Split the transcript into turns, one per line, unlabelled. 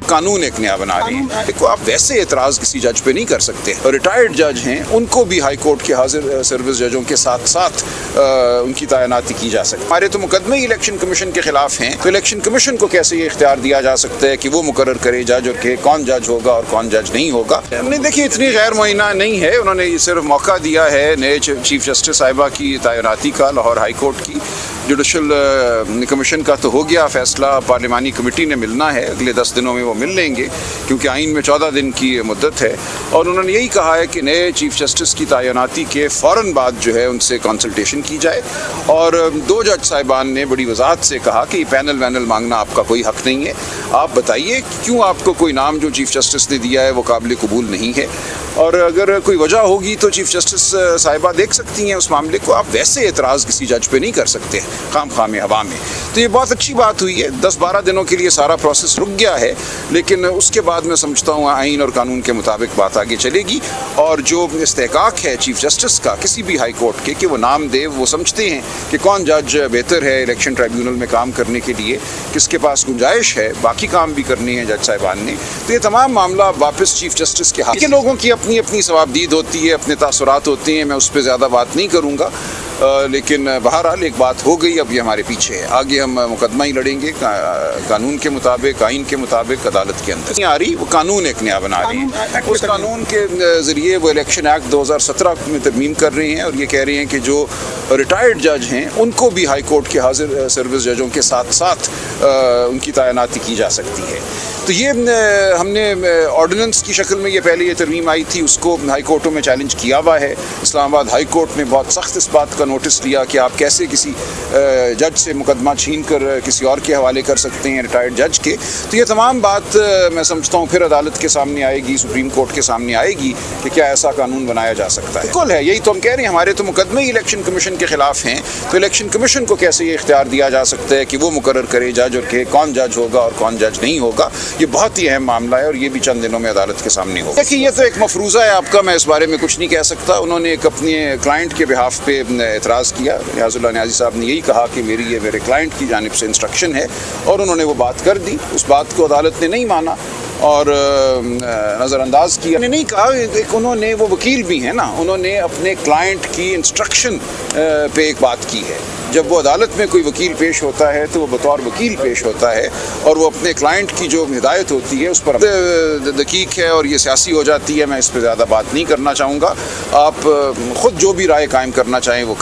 قانون ایک نیا بنا رہے ہیں. دیکھو آپ ویسے اعتراض کسی جج پہ نہیں کر سکتے. ریٹائرڈ جج ہیں ان کو بھی ہائی کورٹ کے حاضر سروس ججوں کے ساتھ ساتھ ان کی تعیناتی کی جا سکتی. ہمارے تو مقدمے ہی الیکشن کمیشن کے خلاف ہیں، تو الیکشن کمیشن کو کیسے یہ اختیار دیا جا سکتا ہے کہ وہ مقرر کرے جج اور کہ کون جج ہوگا اور کون جج نہیں ہوگا. نہیں دیکھیے اتنی غیر معینہ نہیں ہے. انہوں نے صرف موقع دیا ہے نئے چیف جسٹس صاحبہ کی تعیناتی کا. لاہور ہائی کورٹ کی جوڈیشل کمیشن کا تو ہو گیا فیصلہ، پارلیمانی کمیٹی نے ملنا ہے، اگلے 10 دنوں میں وہ مل لیں گے کیونکہ آئین میں 14 دن کی مدت ہے. اور انہوں نے یہی کہا ہے کہ نئے چیف جسٹس کی تعیناتی کے فوراً بعد جو ہے ان سے کنسلٹیشن کی جائے. اور 2 جج صاحبان نے بڑی وضاحت سے کہا کہ یہ پینل وینل مانگنا آپ کا کوئی حق نہیں ہے. آپ بتائیے کیوں آپ کو کوئی نام جو چیف جسٹس نے دیا ہے وہ قابل قبول نہیں ہے، اور اگر کوئی وجہ ہوگی تو چیف جسٹس صاحبہ دیکھ سکتی ہیں اس معاملے کو. آپ ویسے اعتراض کسی جج پہ نہیں کر سکتے خام خواہ میں ہوا میں. تو یہ بہت اچھی بات ہوئی ہے. 10-12 دنوں کے لیے سارا پروسیس رک گیا ہے، لیکن اس کے بعد میں سمجھتا ہوں آئین اور قانون کے مطابق بات آگے چلے گی. اور جو استحقاق ہے چیف جسٹس کا کسی بھی ہائی کورٹ کے کہ وہ نام دے، وہ سمجھتے ہیں کہ کون جج بہتر ہے الیکشن ٹرائیبیونل میں کام کرنے کے لیے، کس کے پاس گنجائش ہے، باقی کام بھی کرنے ہیں جج صاحبان نے. تو یہ تمام معاملہ واپس چیف جسٹس کے ہاتھ. لوگوں کی اپنی اپنی ثوابدید ہوتی ہے، اپنے تاثرات ہوتے ہیں، میں اس پہ زیادہ بات نہیں کروں گا. لیکن بہرحال ایک بات ہو گئی، اب یہ ہمارے پیچھے ہے. آگے ہم مقدمہ ہی لڑیں گے قانون کے مطابق، آئین کے مطابق، عدالت کے اندر. آ رہی وہ قانون ایک نیا بنا رہے ہیں. اس قانون کے ذریعے وہ الیکشن ایکٹ 2017 میں ترمیم کر رہے ہیں اور یہ کہہ رہے ہیں کہ جو ریٹائرڈ جج ہیں ان کو بھی ہائی کورٹ کے حاضر سروس ججوں کے ساتھ ساتھ ان کی تعیناتی کی جا سکتی ہے. تو یہ ہم نے آرڈیننس کی شکل میں یہ پہلے یہ ترمیم آئی تھی، اس کو ہائی کورٹوں میں چیلنج کیا ہوا ہے. اسلام آباد ہائی کورٹ نے بہت سخت اس بات کا نوٹس لیا کہ آپ کیسے کسی جج سے مقدمہ چھین کر کسی اور کے حوالے کر سکتے ہیں ریٹائرڈ جج کے. تو یہ تمام بات میں سمجھتا ہوں پھر عدالت کے سامنے آئے گی، سپریم کورٹ کے سامنے آئے گی کہ کیا ایسا قانون بنایا جا سکتا ہے. بالکل ہے، یہی تو ہم کہہ رہے ہیں. ہمارے تو مقدمے ہی الیکشن کمیشن کے خلاف ہیں، تو الیکشن کمیشن کو کیسے یہ اختیار دیا جا سکتا ہے کہ وہ مقرر کرے جج اور کہ کون جج ہوگا اور کون جج نہیں ہوگا. یہ بہت ہی اہم معاملہ ہے اور یہ بھی چند دنوں میں عدالت کے سامنے ہوگا. دیکھیے یہ تو ایک مفروضہ ہے آپ کا، میں اس بارے میں کچھ نہیں کہہ سکتا. انہوں نے ایک اپنے کلائنٹ کے بہاف پہ اعتراض کیا. ریاض اللہ نیازی صاحب نے یہی کہا کہ یہ میرے کلائنٹ کی جانب سے انسٹرکشن ہے، اور انہوں نے وہ بات کر دی. اس بات کو عدالت نے نہیں مانا اور نظر انداز کیا. نہیں کہا، انہوں نے، وہ وکیل بھی ہیں نا، انہوں نے اپنے کلائنٹ کی انسٹرکشن پہ ایک بات کی ہے. جب وہ عدالت میں کوئی وکیل پیش ہوتا ہے تو وہ بطور وکیل پیش ہوتا ہے اور وہ اپنے کلائنٹ کی جو ہدایت ہوتی ہے اس پر دقیق ہے اور یہ سیاسی ہو جاتی ہے. میں اس پہ زیادہ بات نہیں کرنا چاہوں گا. آپ خود جو بھی رائے قائم کرنا چاہیں وہ